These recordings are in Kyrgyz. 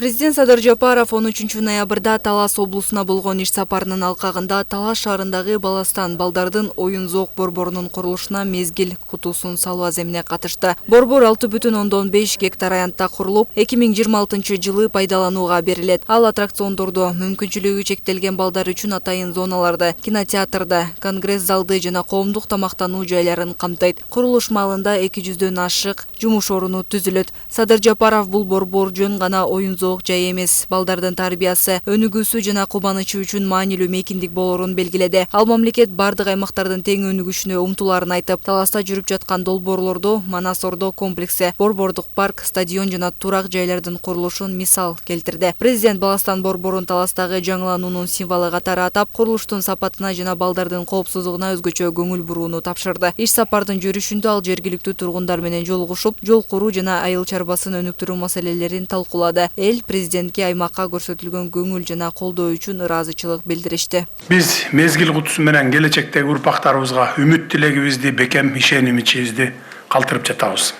Президент Садыр Жапаров 13 ноябрда Талас облусуна болгон иш сапарынын алкагында Талас шаарындагы Баластан балдардын оюн зоок борборунун курулушуна мезгил кутуусун салуу аземине катышты. Борбор 6,5 гектар аянтта курулуп, 2026 пайдаланууга берилет. Ал аттракциондорду, мүмкүнчүлүгү чектелген балдар үчүн атайын зоналарды, кинотеатрды, конгресс залды жана коомдук тамактануу жайларын камтайт. Курулуш маалында 200дөн ашык жумуш орunu түзүлөт. Садыр Жапаров бул борбор жөн гана оюн зоок жай эмес, балдардын тарбиясы, өнүгүүсү жана кубанычы үчүн маанилүү мейкиндик болорун белгиледи. Ал мамлекет бардык аймактардын тең өнүгүшүнө умтулаарын айтып, Таласта жүрүп жаткан долбоорлорду Манас Ордо комплекси, борбордук парк, стадион жана турак жайлардын курулушун мисал келтирди. Президент Баластан борборун Таластагы жаңылануунун символу катары атап, курулуштун сапатына жана балдардын коопсуздугуна өзгөчө көңүл бурууну тапшырды. Иш сапардын жүрүшүндө ал жергиликтүү тургундар менен жолугушуп, жол куруу жана айыл чарбасын өнүктүрүү маселелерин талкуулады. Эл президентке аймакка көрсөтүлгөн көңүл жана колдоо үчүн ыраазычылык билдиришти. Биз мезгил кутусу менен келечектеги урпактарыбызга үмүт тилегибизди, бекем ишенимибизди калтырып жатабыз.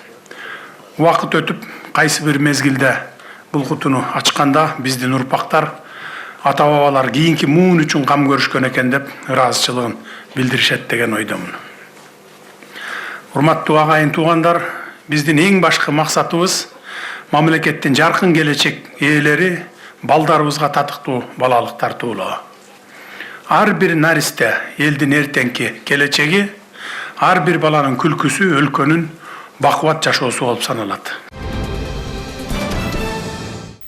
Убакыт өтүп, кайсы бир мезгилде бул кутуну ачканда биздин урпактар, ата-бабалар кийинки муун үчүн кам көрүшкөн экен деп ыраазычылыгын билдиришет деген ойдомун. Урматтуу агайын туугандар, биздин эң башкы максатыбыз мамлекеттин жаркын келечек ээлери балдарыбызга татыктуу балалыктар туулоо. Ар бир наристе элдин эртеңки келечеги, ар бир баланын күлкүсү өлкөнүн бакубат жашоосу болуп саналат.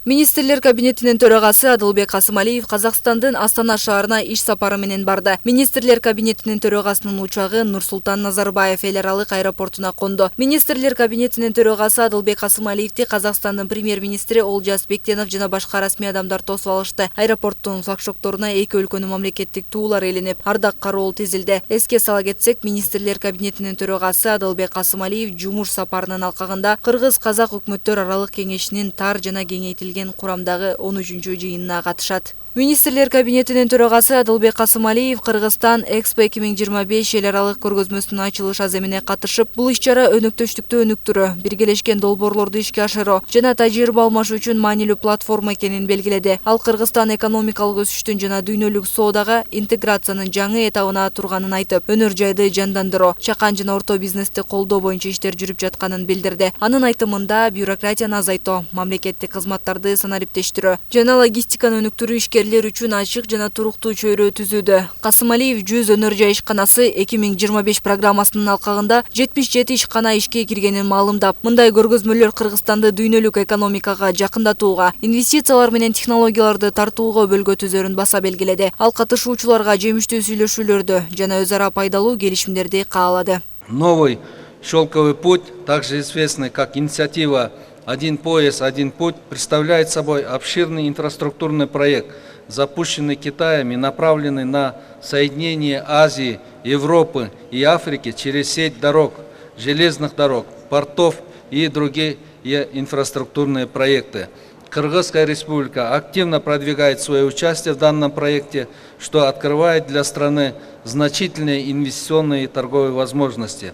Министрлер кабинетинин төрагасы Адылбек Касымалиев Казакстандын Астана шаарына иш сапары менен барды. Министрлер кабинетинин төрагасынын учагы Нурсултан Назарбаев эл аралык аэропортуна конду. Министрлер кабинетинин төрагасы Адылбек Касымалиевди Казакстандын премьер-министри Олжас Бектенов жана башка расмий адамдар тосуп алышты. Аэропорттун флагшокторуна эки өлкөнүн мамлекеттик туулар илинип, ардак кароол тизилди. Эске сала кетсек, министрлер кабинетинин төрагасы Адылбек Касымалиев жумуш сапарынын алкагында Кыргыз-Казак өкмөттөр аралык кеңешинин тар жана кеңейтилген курамдагы 13-чү жыйынына катышат. Министрлер кабинетинин төрагасы Адылбек Касымалиев Кыргызстан Экспо 2025 эл аралык көргөзмөсүнүн ачылыш аземине катышып, бул иш-чара өнөктөштүктү өнүктүрүү, биргелешкен долбоорлорду ишке ашыруу жана тажрыйба алмашуу үчүн маанилүү платформа экенин белгиледи. Ал Кыргызстан экономикалык өсүштүн жана дүйнөлүк соодага интеграциянын жаңы этабына турганын айтып, өнөр жайды жандандыруу, чакан жана орто бизнести колдоо боюнча иштер жүрүп жатканын билдирди. Анын айтымында бюрократияны азайтуу, мамлекеттик кызматтарды санариптештирүү жана логистиканы өнүктүрүү ишкерлер үчүн ачык жана туруктуу чөйрө түзүүдө. Касымалиев 100 өнөр жай ишканасы 2025 программасынын алкагында 77 ишкана ишке киргенин маалымдап, мындай көргөзмөлөр Кыргызстанды дүйнөлүк экономикага жакындатууга, инвестициялар менен технологияларды тартууга өбөлгө түзөрүн баса белгиледи. Ал катышуучуларга жемиштүү сүйлөшүүлөрдү жана өз ара пайдалуу келишимдерди каалады. Новый шелковый путь, также известный как инициатива «Один пояс, один путь», представляет собой обширный инфраструктурный проект, запущенный Китаем и направленный на соединение Азии, Европы и Африки через сеть дорог, железных дорог, портов и другие инфраструктурные проекты. Кыргызская республика активно продвигает свое участие в данном проекте, что открывает для страны значительные инвестиционные и торговые возможности.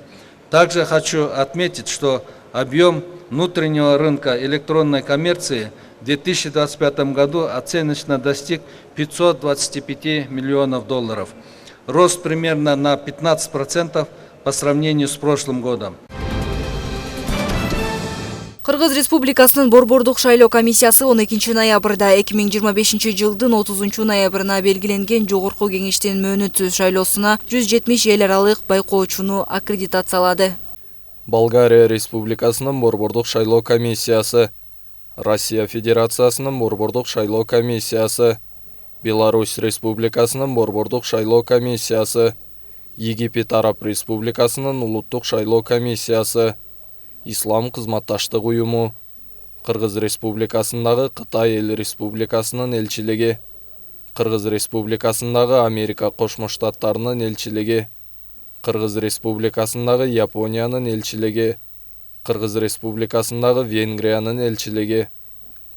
Также хочу отметить, что объем внутреннего рынка электронной коммерции в 2025 году оценочно достиг 525 миллионов долларов. Рост примерно на 15% по сравнению с прошлым годом. Кыргыз Республикасынын борбордук шайлоо комиссиясы 12 ноябрда 2025 жылдын 30 ноябрына белгиленген жогорку кеңештин мөөнөтсүз шайлоосуна 170 эл аралык байкоочуну аккредитациялады. Болгария Республикасынын борбордук шайлоо комиссиясы, Россия Федерациясынын борбордук шайлоо комиссиясы, Беларусь Республикасынын борбордук шайлоо комиссиясы, Египет Араб Республикасынын улуттук шайлоо комиссиясы, Ислам кызматташтык уюму, Кыргыз Республикасындагы Кытай Эл Республикасынын элчилиги, Кыргыз Республикасындагы Америка Кошмо Штаттарынын элчилиги, Кыргыз Республикасындагы Япониянын элчилиги, Кыргыз Республикасындагы Венгриянын элчилиги,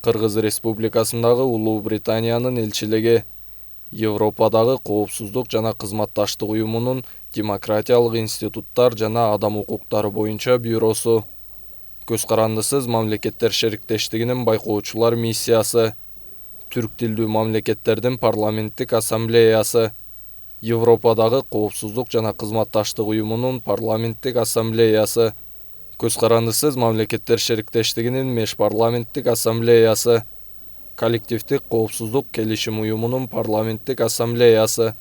Кыргыз Республикасындагы Улуу Британиянын элчилиги, Европадагы Коопсуздук жана кызматташтык уюмунун Демократиялык институттар жана адам укуктары боюнча бюросу, Көз карандысыз мамлекеттер шериктештигинин байкоочулар миссиясы, түрк тилдүү мамлекеттердин парламенттик ассамблеясы, Европадагы коопсуздук жана кызматташтык уюмунун парламенттик ассамблеясы, көз карандысыз мамлекеттер шериктештигинин межпарламенттик ассамблеясы, коллективдик коопсуздук келишим уюмунун парламенттик ассамблеясы.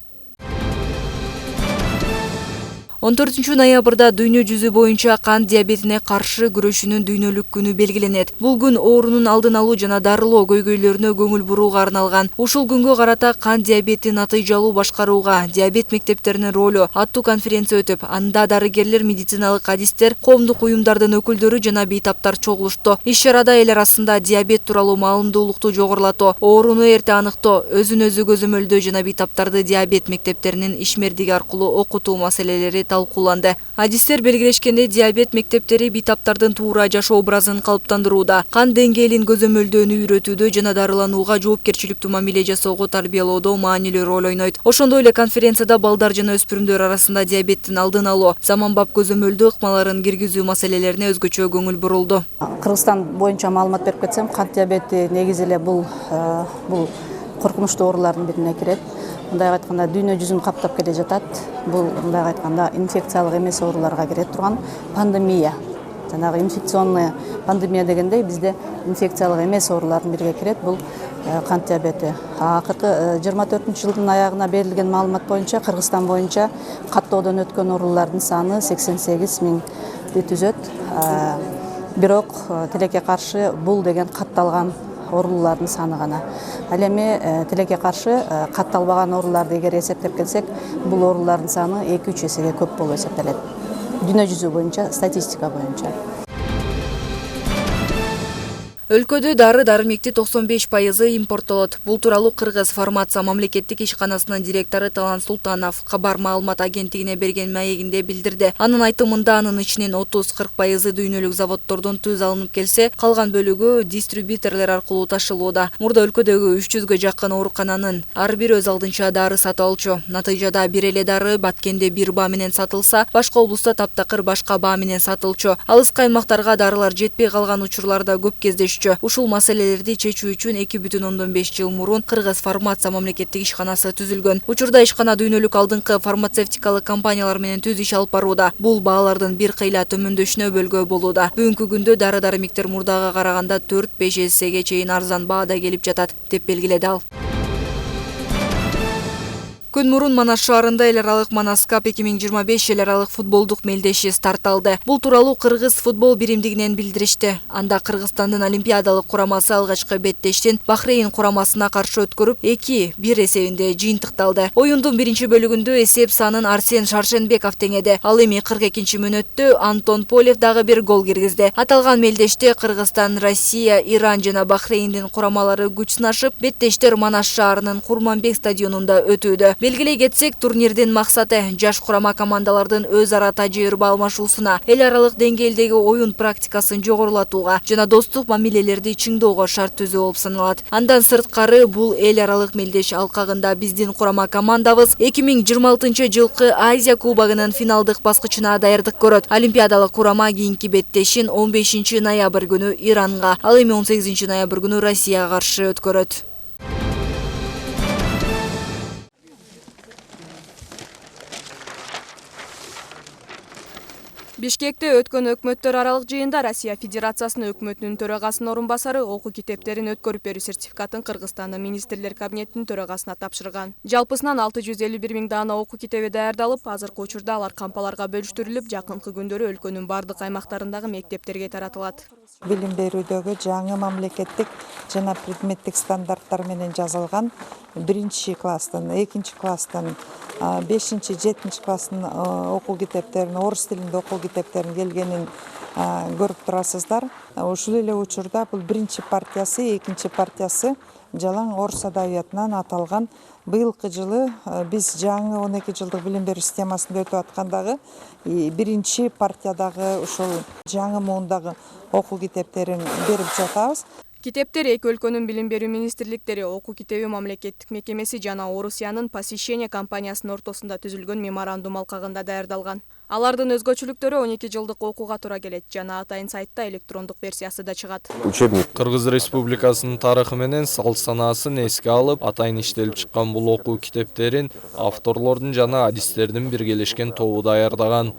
14 ноябрда дүйнө жүзү боюнча кант диабетине каршы күрөшүүнүн дүйнөлүк күнү белгиленет. Бул күн оорунун алдын алуу жана дарылоо көйгөйлөрүнө көңүл бурууга арналган. Ушул күнгө карата кант диабетин натыйжалуу башкарууга диабет мектептеринин ролу аттуу конференция өтүп, анда дарыгерлер, медициналык адистер, коомдук уюмдардын өкүлдөрү жана бейтаптар чогулушту. Иш-чарада эл арасында диабет тууралуу маалымдуулукту жогорулатуу, ооруну эрте аныктоо, өзүн өзү көзөмөлдөө жана бейтаптарды диабет мектептеринин ишмердиги аркылуу окутуу маселелери талкууланды. Адистер белгилешкендей, диабет мектептери бейтаптардын туура жашоо образын калыптандырууда, кан деңгээлин көзөмөлдөөнү үйрөтүүдө жана дарыланууга жоопкерчиликтүү мамиле жасоого тарбиялоодо маанилүү роль ойнойт. Ошондой эле конференцияда балдар жана өспүрүмдөр арасында диабеттин алдын алуу, заманбап көзөмөлдөө ыкмаларын киргизүү маселелерине өзгөчө көңүл бурулду. Кыргызстан боюнча маалымат берип кетсем, кант диабети негизи эле бул коркунучтуу оорулардын бирине кирет. Мындай айтканда дүйнө жүзүн каптап келе жатат. Бул мындай айтканда инфекциялык эмес ооруларга кире турган пандемия. Жанагы инфекционный пандемия дегендей бизде инфекциялык эмес оорулардын бириге кирет. Бул кант диабети. Акыркы 24-жылдын аягына берилген маалымат боюнча Кыргызстан боюнча каттоодон өткөн оорулардын саны 88 миңди түзөт. Бирок тилекке каршы бул деген катталган оорулардын саны гана. Ал эми тилекке каршы катталбаган ооруларды эгер эсептеп келсек, бул оорулардын саны 2-3 эсеге көп болуп эсептелет. Дүйнө жүзү боюнча, статистика боюнча. Өлкөдө дары-дармекти 95% импорттолот. Бул тууралуу Кыргыз фармация мамлекеттик ишканасынын директору Талан Султанов кабар маалымат агенттигине берген маегинде билдирди. Анын айтымында анын ичинен 30-40% дүйнөлүк заводдордон түз алынып келсе, калган бөлүгү дистрибьюторлор аркылуу ташылууда. Мурда өлкөдөгү 300гө жакын оорукананын ар бири өз алдынча дары сатып алчу. Натыйжада бир эле дары Баткенде бир баа менен сатылса, башка облуста таптакыр башка баа менен сатылчу. Алыскы аймактарга дарылар жетпей калган учурларда көп кездешчү. Ушул маселелерди чечүү үчүн 2,5 жыл мурун Кыргыз фармация мамлекеттик ишканасы түзүлгөн. Учурда ишкана дүйнөлүк алдыңкы фармацевтикалык компаниялар менен түз иш алып барууда. Бул баалардын бир кыйла төмөндөшүнө бөлгө болууда. Бүгүнкү күндө дары-дармектер мурдага караганда 4-5 эсеге чейин арзан баада келип жатат, деп белгиледи ал. Күн мурун Манас шаарында эл аралык Манас Cup 2025 эл аралык футболдук мелдеши старт алды. Бул тууралуу Кыргыз футбол биримдигинен билдиришти. Анда Кыргызстандын олимпиадалык курамасы алгачкы беттештин Бахрейн курамасына каршы өткөрүп 2-1 эсебинде жыйынтыкталды. Оюндун биринчи бөлүгүндө эсеп санын Арсен Шаршенбеков теңеди. Ал эми 42-мүнөттө Антон Полев дагы бир гол киргизди. Аталган мелдеште Кыргызстан, Россия, Иран жана Бахрейндин курамалары күч сынашып, беттештер Манас шаарынын Курманбек стадионунда өтүүдө. Белгилей кетсек, турнирдин максаты жаш курама командалардын өз ара тажрыйба алмашуусуна, эл аралык деңгээлдеги оюн практикасын жогорулатууга жана достук мамилелерди чыңдоого шарт түзүү болуп саналат. Андан сырткары бул эл аралык мелдеш алкагында биздин курама командабыз 2026 жылкы Азия кубогунун финалдык баскычына даярдык көрөт. Олимпиадалык курама кийинки беттешин 15 ноябрь күнү Иранга, ал эми 18 ноябрь күнү Россияга каршы өткөрөт. Бишкекте өткөн өкмөттөр аралык жыйында Россия Федерациясынын өкмөтүнүн төрагасынын орун басары окуу китептерин өткөрүп берүү сертификатын Кыргызстандын министрлер кабинетинин төрагасына тапшырган. Жалпысынан 651 миң даана окуу китеби даярдалып, азыркы учурда алар кампаларга бөлүштүрүлүп, жакынкы күндөрү өлкөнүн бардык аймактарындагы мектептерге таратылат. Билим берүүдөгү жаңы мамлекеттик жана предметтик стандарттар менен жазылган 1-класстан, 2-класстан, 5-7 класстын окуу китептерин, орус тилинде окуу китептерин келгенин көрүп турасыздар. Ушул эле учурда бул 1-партиясы, 2-партиясы жалаң орус адабиятынан аталган. Быйылкы жылы биз жаңы 12 жылдык билим берүү системасында өтүп аткандагы 1-партиядагы ушул жаңы муундагы окуу китептерин берип жатабыз. Китептер эки өлкөнүн билим берүү министрликтери, окуу китеби мамлекеттик мекемеси жана Орусиянын посещение компаниясынын ортосунда түзүлгөн меморандум алкагында даярдалган. Алардын өзгөчөлүктөрү 12 жылдык окууга туура келет жана атайын сайтта электрондук версиясы да чыгат. Кыргыз Республикасынын тарыхы менен салт санаасын эске алып, атайын иштелип чыккан бул окуу китептерин авторлордун жана адистердин биргелешкен тобу даярдаган.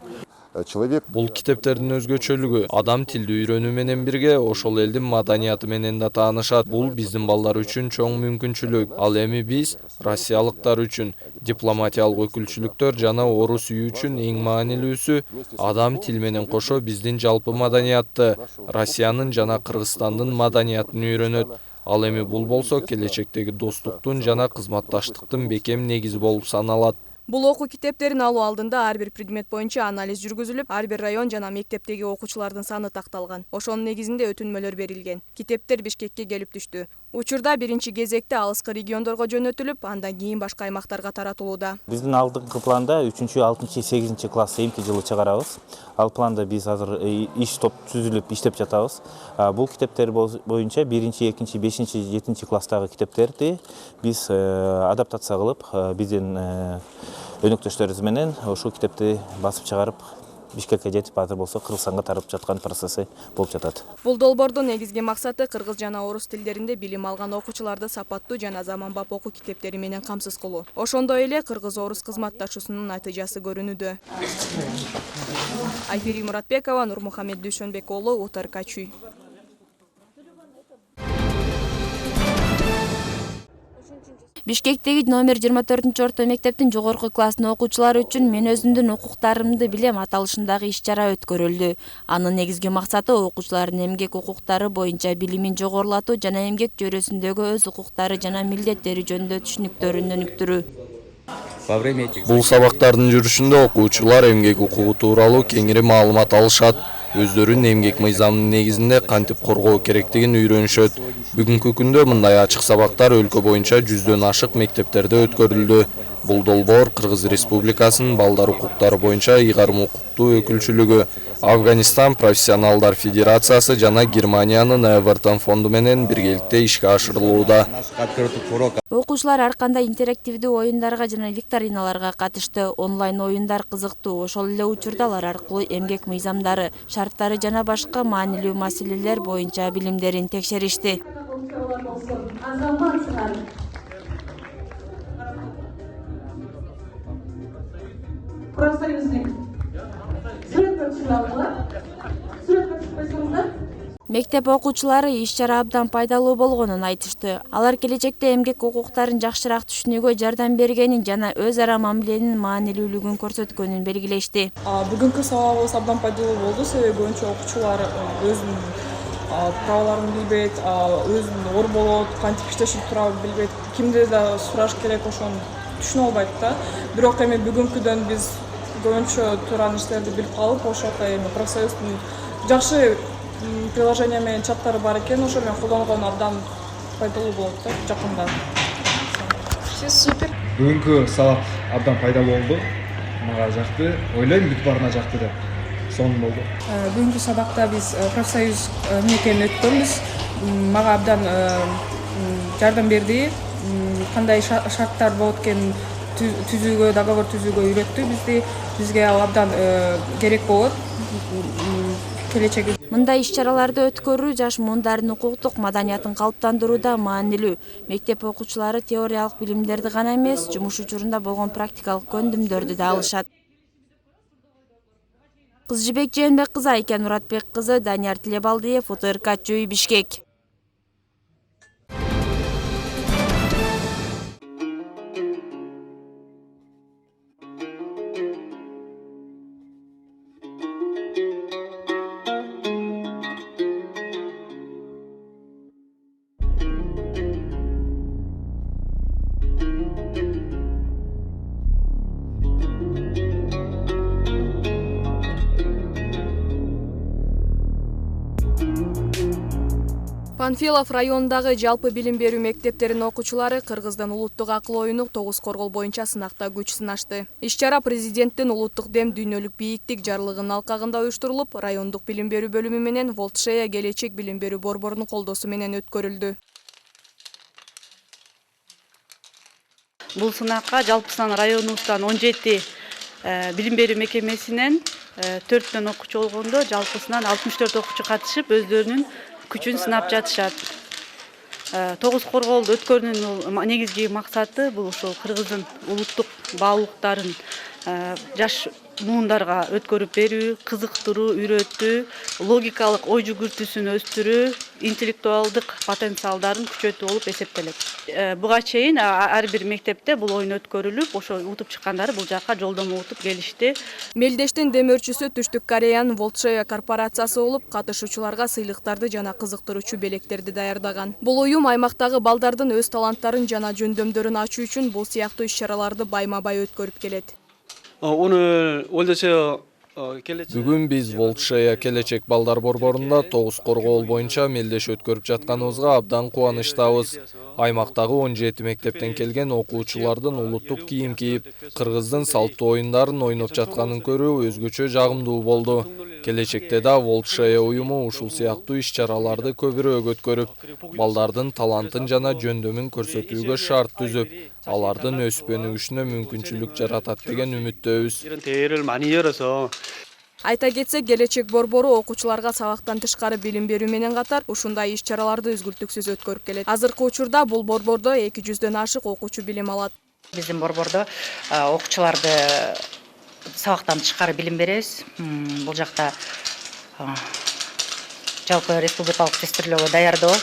Бул китептердин өзгөчөлүгү адам тилди үйрөнүү менен бирге ошол элдин маданияты менен да таанышат. Бул биздин балдар үчүн чоң мүмкүнчүлүк. Ал эми биз россиялыктар үчүн, дипломатиялык өкүлчүлүктөр жана орус үй үчүн эң маанилүүсү адам тил менен кошо биздин жалпы маданиятты, Россиянын жана Кыргызстандын маданиятын үйрөнөт. Ал эми бул болсо келечектеги достуктун жана кызматташтыктын бекем негизи болуп саналат. Бул окуу китептерин алуу алдында ар бир предмет боюнча анализ жүргүзүлүп, ар бир район жана мектептеги окуучулардын саны такталган. Ошонун негизинде өтүнмөлөр берилген. Китептер Бишкекке келип түштү. Учурда биринчи кезекте алыскы региондорго жөнөтүлүп, андан кийин башка аймактарга таратылууда. Биздин алдыңкы планда 3, 6, 8 класс эмки жылы чыгарабыз. Ал планда биз азыр иш топ түзүлүп иштеп жатабыз. Бул китептер боюнча 1, 2, 5, 7 класстагы китептерди биз адаптация кылып, биздин өнөктөштөрүбүз менен ушул китепти басып чыгарып, Бишкекке жетип азыр болсо Кыргызстанга тарап жаткан процесси болуп жатат. Бул долбоордун негизги максаты кыргыз жана орус тилдеринде билим алган окуучуларды сапаттуу жана заманбап окуу китептери менен камсыз кылуу. Ошондой эле кыргыз-орус кызматташуусунун натыйжасы көрүнүүдө. Айпери Муратбекова, Нурмухамед Дүйшөнбек уулу, УТРК Чүй. Бишкектеги номер 24-орто мектептин жогорку класстын окуучулары үчүн мен өзүмдүн укуктарымды билем аталышындагы иш-чара өткөрүлдү. Анын негизги максаты окуучулардын эмгек укуктары боюнча билимин жогорулатуу жана эмгек чөйрөсүндөгү өз укуктары жана милдеттери жөнүндө түшүнүктөрүн өнүктүрүү. Бул сабактардын жүрүшүндө окуучулар эмгек укугу тууралуу кеңири маалымат алышат. Өздөрүн эмгек мыйзамынын негизинде кантип коргоо керектигин үйрөнүшөт. Бүгүнкү күндө мындай ачык сабактар өлкө боюнча 100дөн ашык мектептерде өткөрүлдү. Бул долбоор Кыргыз Республикасынын балдар укуктары боюнча ыйгарым укуктуу өкүлчүлүгү, Афганистан профессионалдар федерациясы жана Германиянын Эвертон фонду менен биргеликте ишке ашырылууда. Окуучулар ар кандай интерактивдүү оюндарга жана викториналарга катышты. Онлайн оюндар кызыктуу, ошол эле учурда алар аркылуу эмгек мыйзамдары, шарттары жана башка маанилүү маселелер боюнча билимдерин текшеришти. Мектеп окуучулары иш-чара абдан пайдалуу болгонун айтышты. Алар келечекте эмгек укуктарын жакшыраак түшүнүүгө жардам бергенин жана өз ара мамиленин маанилүүлүгүн көрсөткөнүн белгилешти. Бүгүнкү сабагыбыз абдан пайдалуу болду, себеби көбүнчө окуучулар өзүнүн праволарын билбейт, өзүн ор болот, кантип иштешин туура билбейт, кимди да сураш керек, ошону түшүнө албайт да. Бирок эми бүгүнкүдөн биз көбүнчө туура нерселерди билип калып, ошондо эми профсоюздун жакшы приложение менен чаттары бар экен, ошо менен колдонгон абдан пайдалуу болот да жакында. Все супер. Бүгүнкү сабак абдан пайдалуу болду. Мага жакты. Ойлойм бүт баарына жакты деп. Сонун болду. Бүгүнкү сабакта биз профсоюз менекени өткөнбүз. Мага абдан жардам берди. Кандай шарттар болот экенин түзүүгө, договор түзүүгө үйрөттү бизди. Бизге ал абдан керек болот. Мындай иш-чараларды өткөрүү жаш муундардын укуктук маданиятын калыптандырууда маанилүү. Мектеп окуучулары теориялык билимдерди гана эмес, жумуш учурунда болгон практикалык көндүмдөрдү да алышат. Кызжыбек Жээнбек кызы, Айкен Муратбек кызы, Данияр Тилебалдиев, УТРК Чүй, Бишкек. Панфилов районундагы жалпы билим берүү мектептеринин окуучулары Кыргыздын улуттук акыл оюну тогуз коргол боюнча сынакта күч сынашты. Иш-чара президенттин улуттук дем дүйнөлүк бийиктик жарлыгынын алкагында уюштурулуп, райондук билим берүү бөлүмү менен Волтшея келечек билим берүү борборунун колдоосу менен өткөрүлдү. Бул сынакка жалпысынан районубуздан 17 билим берүү мекемесинен 4 окуучу болгондо жалпысынан 64 окуучу катышып өздөрүнүн күчүн сынап жатышат. Тогуз корголду өткөрүүнүн негизги максаты бул ошол кыргыздын улуттук баалуулуктарын жаш муундарга өткөрүп берүү, кызыктыруу, үйрөтүү, логикалык ой жүгүртүүсүн өстүрүү, интеллектуалдык потенциалдарын күчөтүү болуп эсептелет. Буга чейин ар бир мектепте бул оюн өткөрүлүп, ошо утуп чыккандары бул жакка жолдомо утуп келишти. Мелдештин демөөрчүсү Түштүк Кореянын Волтшея корпорациясы болуп, катышуучуларга сыйлыктарды жана кызыктыруучу белектерди даярдаган. Бул уюм аймактагы балдардын өз таланттарын жана жөндөмдөрүн ачуу үчүн бул сыяктуу иш-чараларды байма-бай өткөрүп келет. Бүгүн биз Волтшея келечек балдар борборунда тогуз коргоол боюнча мелдеш өткөрүп жатканыбызга абдан кубанычтабыз. Аймактагы 17 мектептен келген окуучулардын улуттук кийим кийип, кыргыздын салттуу оюндарын ойноп жатканын көрүү өзгөчө жагымдуу болду. Келечекте да Волтшея уюму ушул сыяктуу иш-чараларды көбүрөөк өткөрүп, балдардын талантын жана жөндөмүн көрсөтүүгө шарт түзүп, алардын өсүп өнүгүшүнө мүмкүнчүлүк жаратат деген үмүттөбүз. Айта кетсек, келечек борбору окуучуларга сабактан тышкары билим берүү менен катар ушундай иш-чараларды үзгүлтүксүз өткөрүп келет. Азыркы учурда бул борбордо 200дөн ашык окуучу билим алат. Биздин борбордо окуучуларды сабактан тышкары билим беребиз. Бул жакта жалпы республикалык тестирлөөгө даярдоо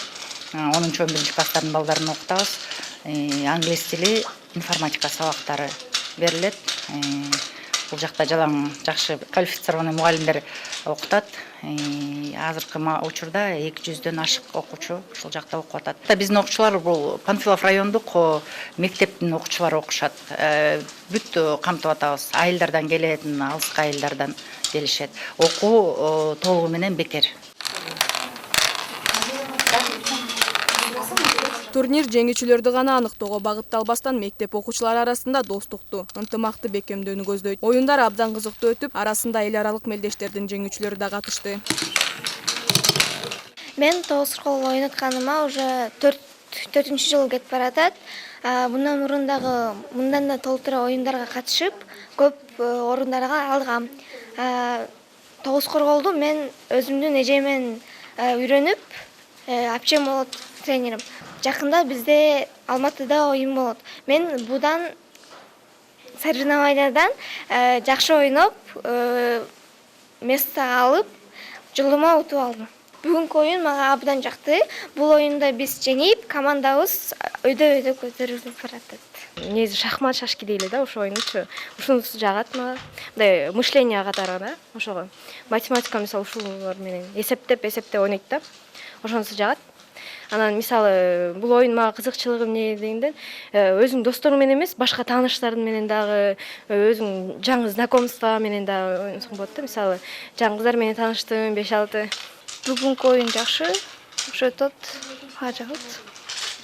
10-11 класстардын балдарын окутабыз. Англис тили, информатика сабактары берилет. Бул жакта жалаң жакшы квалифицированный мугалимдер окутат. Азыркы учурда 200дөн ашык окуучу ушул жакта окуп атат. Биздин окуучулар бул Панфилов райондук мектептин окуучулары окушат. Бүт камтып атабыз. Айылдардан келетін, алыскы айылдардан келишет. Окуу толугу менен бекер. Турнир жеңүүчүлөрдү гана аныктоого багытталбастан мектеп окуучулары арасында достукту, ынтымакты бекемдөөнү көздөйт. Оюндар абдан кызыктуу өтүп, арасында эл аралык мелдештердин жеңүүчүлөрү да катышты. Мен тогуз коргоол оюн атканыма уже 4-4 жыл кетип баратат. Мындан мурун дагы мындан да толтура оюндарга катышып, көп орундарга алгам. Тогуз корголду мен өзүмдүн эжемен үйрөнүп, апчем болот тренерим. Жакында бизде Алматыда оюн болот. Мен будан соревнованиядан жакшы ойноп, место алып, жолдомо утуп алдым. Бүгүнкү оюн мага абдан жакты. Бул оюнда биз жеңип, командабыз өйдө көтөрүлүп баратат. Негизи шахмат, шашки дейли да, ошо оюнчу. Ушунусу жагат мага. Мындай мышление катары да, ошого. Математика мисалы ушулар менен эсептеп ойнойт да. Ошонусу жагат. Анан мисалы бул оюн мага кызыкчылыгы эмне дегенде, өзүң достору менен эмес, башка тааныштарың менен дагы, өзүң жаңы знакомство менен дагы ойносоң болот да. Мисалы, жаңы кыздар менен тааныштым 5-6. Бүгүнкү оюн жакшы, ошо өтөт, жагат.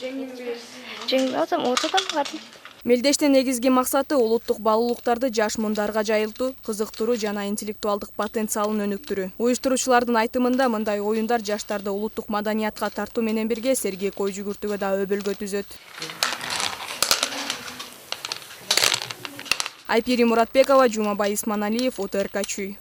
Жеңип атам, бардым. Мелдештин негизги максаты улуттук баалуулуктарды жаш муундарга жайылтуу, кызыктыруу жана интеллектуалдык потенциалын өнүктүрүү. Уюштуруучулардын айтымында мындай оюндар жаштарды улуттук маданиятка тартуу менен бирге сергек ой жүгүртүүгө да өбөлгө түзөт. Айпири Муратбекова, Жумабай Исманалиев, ОТРК Чүй.